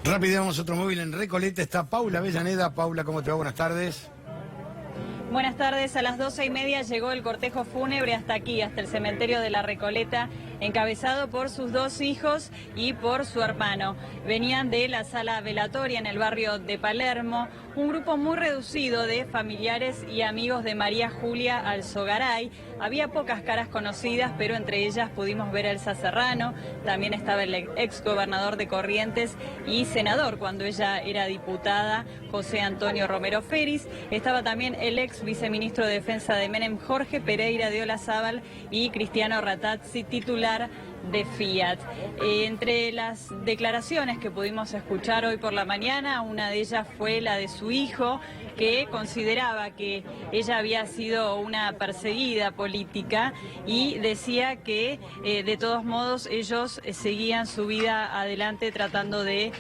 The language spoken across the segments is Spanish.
Rápido, vamos a otro móvil en Recoleta. Está Paula Avellaneda. Paula, ¿cómo te va? Buenas tardes. Buenas tardes, a las 12:30 llegó el cortejo fúnebre hasta aquí, hasta el cementerio de la Recoleta, encabezado por sus dos hijos y por su hermano. Venían de la sala velatoria en el barrio de Palermo, un grupo muy reducido de familiares y amigos de María Julia Alzogaray. Había pocas caras conocidas, pero entre ellas pudimos ver a Elsa Serrano, también estaba el ex gobernador de Corrientes y senador cuando ella era diputada, José Antonio Romero Feris. Estaba también el ex viceministro de Defensa de Menem, Jorge Pereira de Olazábal, y Cristiano Ratazzi, titular de Fiat. Entre las declaraciones que pudimos escuchar hoy por la mañana, una de ellas fue la de su hijo, que consideraba que ella había sido una perseguida política y decía que de todos modos ellos seguían su vida adelante tratando de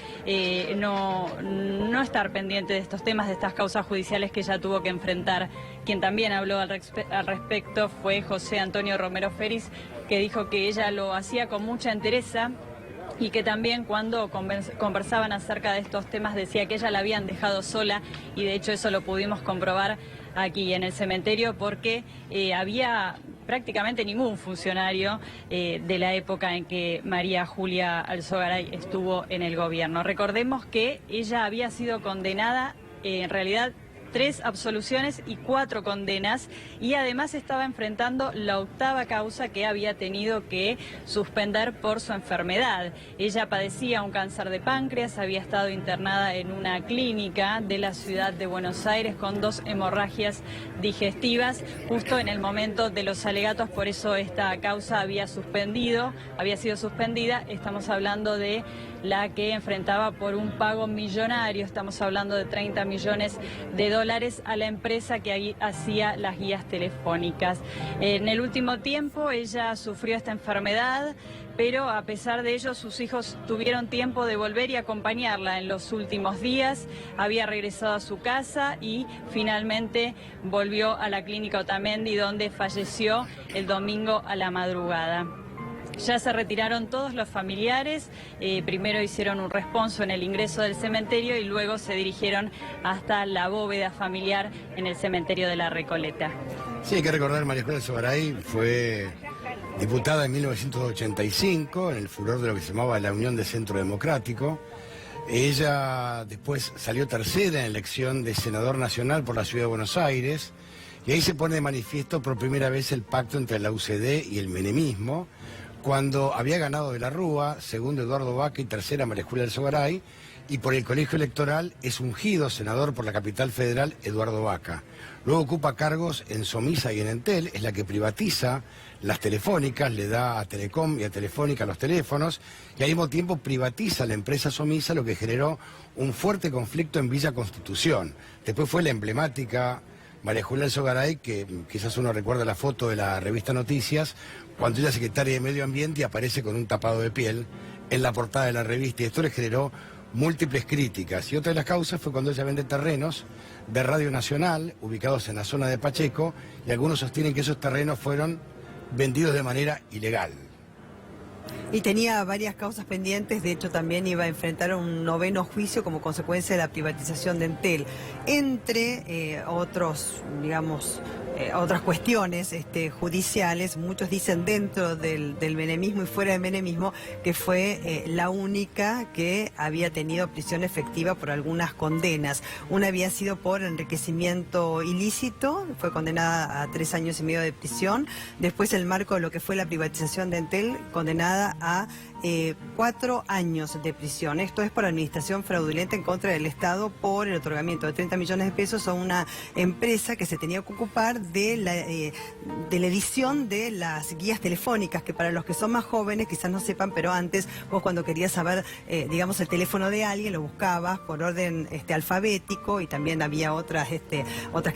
no estar pendiente de estos temas, de estas causas judiciales que ella tuvo que enfrentar. Quien también habló al respecto fue José Antonio Romero Feris, que dijo que ella lo hacía con mucha entereza y que también cuando conversaban acerca de estos temas decía que ella la habían dejado sola, y de hecho eso lo pudimos comprobar aquí en el cementerio porque había prácticamente ningún funcionario de la época en que María Julia Alzogaray estuvo en el gobierno. Recordemos que ella había sido condenada, en realidad 3 absoluciones y 4 condenas, y además estaba enfrentando la 8ª causa que había tenido que suspender por su enfermedad. Ella padecía un cáncer de páncreas, había estado internada en una clínica de la ciudad de Buenos Aires con 2 hemorragias digestivas, justo en el momento de los alegatos, por eso esta causa había sido suspendida. Estamos hablando de la que enfrentaba por un pago millonario, estamos hablando de 30 millones de dólares a la empresa que ahí hacía las guías telefónicas. En el último tiempo ella sufrió esta enfermedad, pero a pesar de ello sus hijos tuvieron tiempo de volver y acompañarla en los últimos días. Había regresado a su casa y finalmente volvió a la clínica Otamendi, donde falleció el domingo a la madrugada. Ya se retiraron todos los familiares, primero hicieron un responso en el ingreso del cementerio y luego se dirigieron hasta la bóveda familiar en el cementerio de la Recoleta. Sí, hay que recordar, María Julia Alzogaray fue diputada en 1985, en el furor de lo que se llamaba la Unión de Centro Democrático. Ella después salió tercera en la elección de senador nacional por la ciudad de Buenos Aires, y ahí se pone de manifiesto por primera vez el pacto entre la UCD y el menemismo, cuando había ganado de la Rúa, segundo Eduardo Vaca y tercera María Julia Alzogaray, y por el colegio electoral es ungido senador por la capital federal Eduardo Vaca. Luego ocupa cargos en Somisa y en Entel, es la que privatiza las telefónicas, le da a Telecom y a Telefónica los teléfonos, y al mismo tiempo privatiza la empresa Somisa, lo que generó un fuerte conflicto en Villa Constitución. Después fue la emblemática María Julia Alzogaray, que quizás uno recuerda la foto de la revista Noticias, cuando ella es secretaria de Medio Ambiente y aparece con un tapado de piel en la portada de la revista, y esto le generó múltiples críticas. Y otra de las causas fue cuando ella vende terrenos de Radio Nacional, ubicados en la zona de Pacheco, y algunos sostienen que esos terrenos fueron vendidos de manera ilegal. Y tenía varias causas pendientes, de hecho también iba a enfrentar un 9º juicio como consecuencia de la privatización de Entel. Entre otros, digamos, otras cuestiones judiciales, muchos dicen dentro del menemismo y fuera del menemismo, que fue la única que había tenido prisión efectiva por algunas condenas. Una había sido por enriquecimiento ilícito, fue condenada a 3 años y medio de prisión. Después, el marco de lo que fue la privatización de Entel, condenada a 4 años de prisión. Esto es por administración fraudulenta en contra del Estado por el otorgamiento de 30 millones de pesos a una empresa que se tenía que ocupar de la edición de las guías telefónicas, que para los que son más jóvenes quizás no sepan, pero antes vos cuando querías saber, digamos, el teléfono de alguien, lo buscabas por orden alfabético, y también había otras que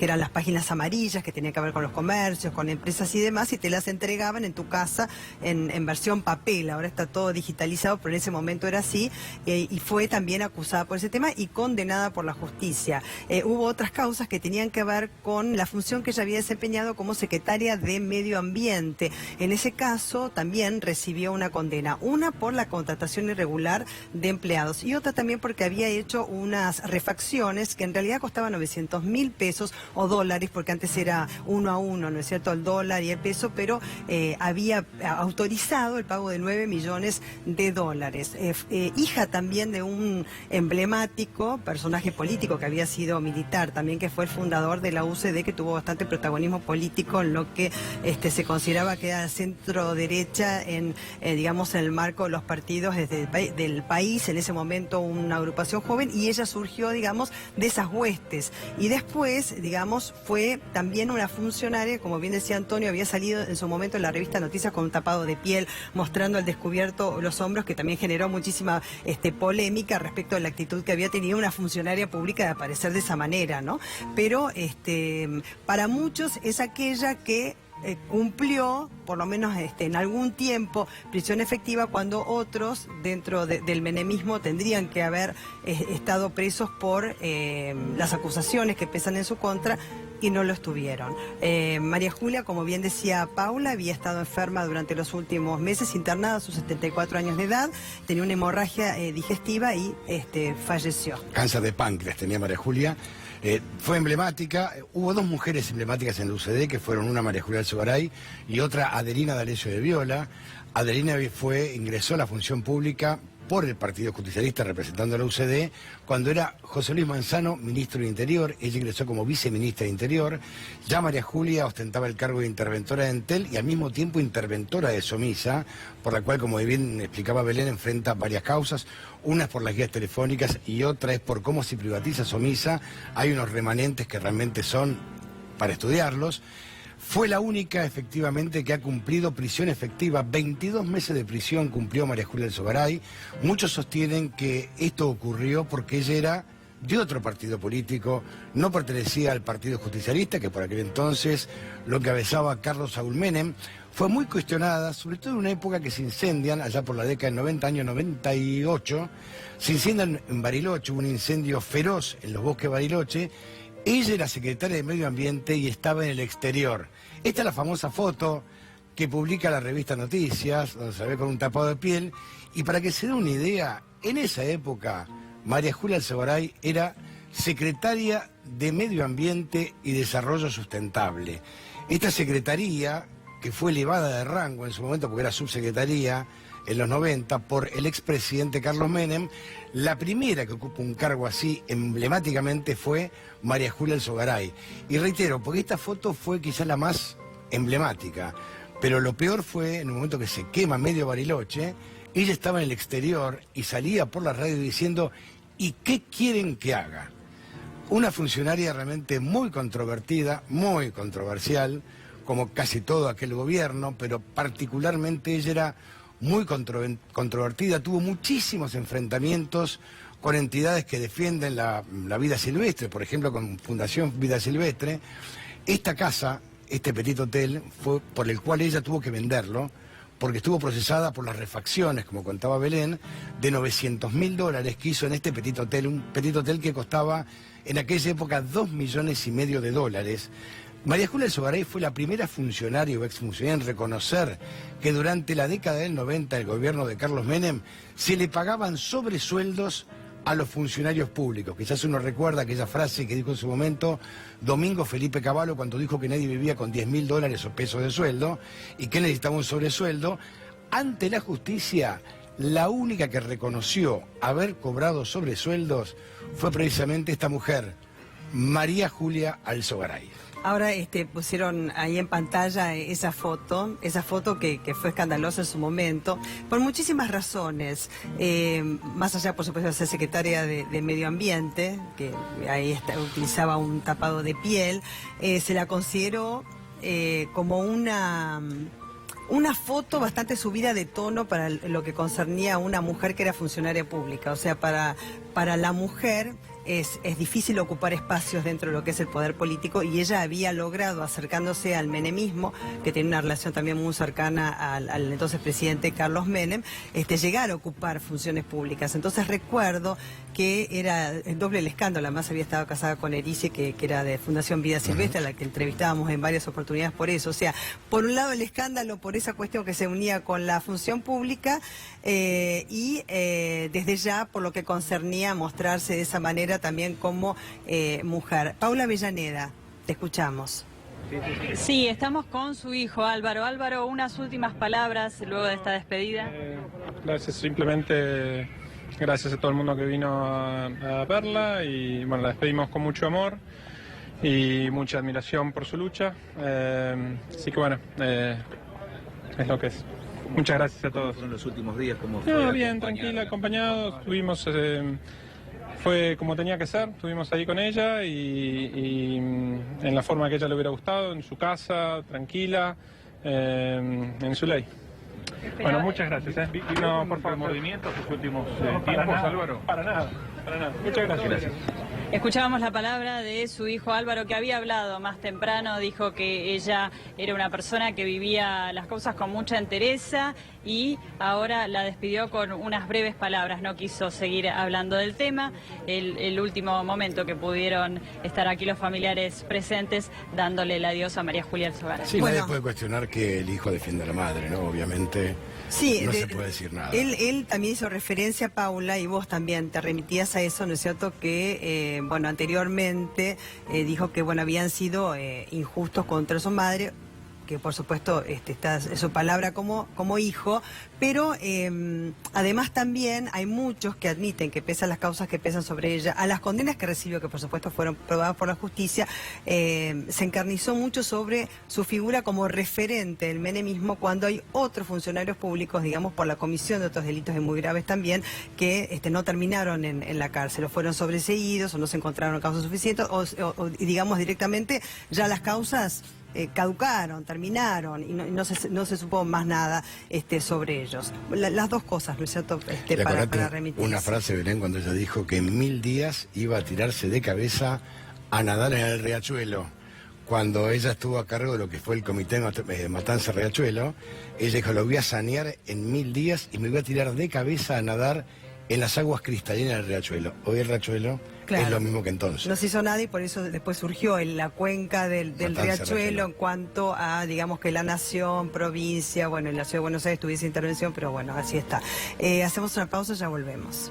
eran las páginas amarillas, que tenían que ver con los comercios, con empresas y demás, y te las entregaban en tu casa en versión papel. ahora está todo digitalizado, pero en ese momento era así, y fue también acusada por ese tema y condenada por la justicia. Hubo otras causas que tenían que ver con la función que ella había desempeñado como secretaria de Medio Ambiente. En ese caso también recibió una condena, una por la contratación irregular de empleados y otra también porque había hecho unas refacciones que en realidad costaban 900.000 pesos o dólares, porque antes era 1 a 1, ¿no es cierto?, el dólar y el peso, pero había autorizado el pago de 9 millones de dólares. Hija también de un emblemático personaje político que había sido militar, también que fue el fundador de la UCD, que tuvo bastante protagonismo político en lo que se consideraba que era centro derecha en, digamos, en el marco de los partidos del país, en ese momento una agrupación joven, y ella surgió, digamos, de esas huestes. Y después, digamos, fue también una funcionaria, como bien decía Antonio, había salido en su momento en la revista Noticias con un tapado de piel, mostrando al descubierto los hombros, que también generó muchísima polémica respecto a la actitud que había tenido una funcionaria pública de aparecer de esa manera, ¿no? Pero para muchos es aquella que cumplió, por lo menos en algún tiempo, prisión efectiva, cuando otros dentro del menemismo tendrían que haber estado presos por las acusaciones que pesan en su contra, y no lo estuvieron. María Julia, como bien decía Paula, había estado enferma durante los últimos meses, internada a sus 74 años de edad, tenía una hemorragia digestiva y falleció. Cáncer de páncreas tenía María Julia. Fue emblemática. Hubo dos mujeres emblemáticas en la UCD, que fueron una María Julia Alzogaray y otra Adelina D'Alessio de Viola. Adelina ingresó a la función pública por el Partido Justicialista representando a la UCD, cuando era José Luis Manzano ministro de Interior. Ella ingresó como viceministra de Interior. Ya María Julia ostentaba el cargo de interventora de Entel y al mismo tiempo interventora de Somisa, por la cual, como bien explicaba Belén, enfrenta varias causas. Una es por las guías telefónicas y otra es por cómo se privatiza Somisa. Hay unos remanentes que realmente son para estudiarlos. Fue la única, efectivamente, que ha cumplido prisión efectiva. 22 meses de prisión cumplió María Julia Alzogaray. Muchos sostienen que esto ocurrió porque ella era de otro partido político, no pertenecía al Partido Justicialista, que por aquel entonces lo encabezaba Carlos Saúl Menem. Fue muy cuestionada, sobre todo en una época que se incendian, allá por la década del 90, año 98, se incendian en Bariloche, hubo un incendio feroz en los bosques de Bariloche. Ella era secretaria de Medio Ambiente y estaba en el exterior. Esta es la famosa foto que publica la revista Noticias, donde se ve con un tapado de piel. Y para que se dé una idea, en esa época, María Julia Alzogaray era secretaria de Medio Ambiente y Desarrollo Sustentable. Esta secretaría, que fue elevada de rango en su momento porque era subsecretaría en los 90 por el expresidente Carlos Menem, la primera que ocupó un cargo así emblemáticamente fue María Julia Alzogaray. Y reitero, porque esta foto fue quizás la más emblemática, pero lo peor fue en el momento que se quema medio Bariloche. Ella estaba en el exterior y salía por la radio diciendo: ¿y qué quieren que haga? Una funcionaria realmente muy controvertida, muy controversial, como casi todo aquel gobierno, pero particularmente ella era muy controvertida, tuvo muchísimos enfrentamientos con entidades que defienden la vida silvestre, por ejemplo con Fundación Vida Silvestre. Esta casa, este Petit Hotel, fue por el cual ella tuvo que venderlo, porque estuvo procesada por las refacciones, como contaba Belén, de 900.000 dólares que hizo en este Petit Hotel, un Petit Hotel que costaba en aquella época 2,5 millones de dólares. María Julia Alzogaray fue la primera funcionaria o exfuncionaria en reconocer que durante la década del 90 del gobierno de Carlos Menem se le pagaban sobresueldos a los funcionarios públicos. Quizás uno recuerda aquella frase que dijo en su momento Domingo Felipe Cavallo cuando dijo que nadie vivía con 10.000 dólares o pesos de sueldo y que necesitaba un sobresueldo. Ante la justicia, la única que reconoció haber cobrado sobresueldos fue precisamente esta mujer, María Julia Alzogaray. Ahora pusieron ahí en pantalla esa foto que fue escandalosa en su momento, por muchísimas razones. Más allá, por supuesto, de ser secretaria de Medio Ambiente, que ahí utilizaba un tapado de piel, se la consideró como una foto bastante subida de tono para lo que concernía a una mujer que era funcionaria pública. O sea, para la mujer es difícil ocupar espacios dentro de lo que es el poder político, y ella había logrado, acercándose al menemismo, que tiene una relación también muy cercana al entonces presidente Carlos Menem, llegar a ocupar funciones públicas. Entonces recuerdo que era el doble el escándalo. Además había estado casada con Erice, que era de Fundación Vida Silvestre, a la que entrevistábamos en varias oportunidades por eso. O sea, por un lado el escándalo por esa cuestión que se unía con la función pública, y desde ya por lo que concernía a mostrarse de esa manera también como mujer. Paula Avellaneda, te escuchamos. Sí, estamos con su hijo Álvaro. Álvaro, unas últimas palabras luego de esta despedida. Gracias, simplemente gracias a todo el mundo que vino a verla, y bueno, la despedimos con mucho amor y mucha admiración por su lucha. Así que bueno, es lo que es. Muchas gracias a todos. ¿Fueron los últimos días? ¿Cómo fue? Bien, tranquila, acompañados. Estuvimos, fue como tenía que ser. Estuvimos ahí con ella y en la forma que a ella le hubiera gustado, en su casa, tranquila, en su ley. Bueno, muchas gracias. No, por favor, movimientos sus últimos tiempos, Álvaro. Para nada. Muchas gracias. Escuchábamos la palabra de su hijo Álvaro, que había hablado más temprano. Dijo que ella era una persona que vivía las cosas con mucha entereza, y ahora la despidió con unas breves palabras. No quiso seguir hablando del tema. El último momento que pudieron estar aquí los familiares presentes, dándole el adiós a María Julia Alzogaray. Sí, nadie puede cuestionar que el hijo defienda a la madre, ¿no? Obviamente. Sí, no se puede decir nada. Él también hizo referencia, Paula, y vos también te remitías a eso, ¿no es cierto? Que, anteriormente dijo que, habían sido injustos contra su madre, que por supuesto está su palabra como hijo, pero además también hay muchos que admiten que pesan las causas que pesan sobre ella, a las condenas que recibió, que por supuesto fueron probadas por la justicia, se encarnizó mucho sobre su figura como referente del menemismo, cuando hay otros funcionarios públicos, digamos, por la comisión de otros delitos muy graves también, que no terminaron en la cárcel, o fueron sobreseídos, o no se encontraron causas suficientes, o digamos directamente ya las causas caducaron, terminaron, y no se supo más nada sobre ellos. Las dos cosas, ¿no es cierto? Para remitir. Una frase, Belén, cuando ella dijo que en 1000 días iba a tirarse de cabeza a nadar en el riachuelo. Cuando ella estuvo a cargo de lo que fue el comité Matanza Riachuelo, ella dijo: lo voy a sanear en 1000 días y me voy a tirar de cabeza a nadar en las aguas cristalinas del riachuelo. Hoy el riachuelo es lo mismo que entonces. No se hizo nada, y por eso después surgió en la cuenca del riachuelo, en cuanto a, digamos, que la nación, provincia, en la ciudad de Buenos Aires tuviese intervención, pero así está. Hacemos una pausa, ya volvemos.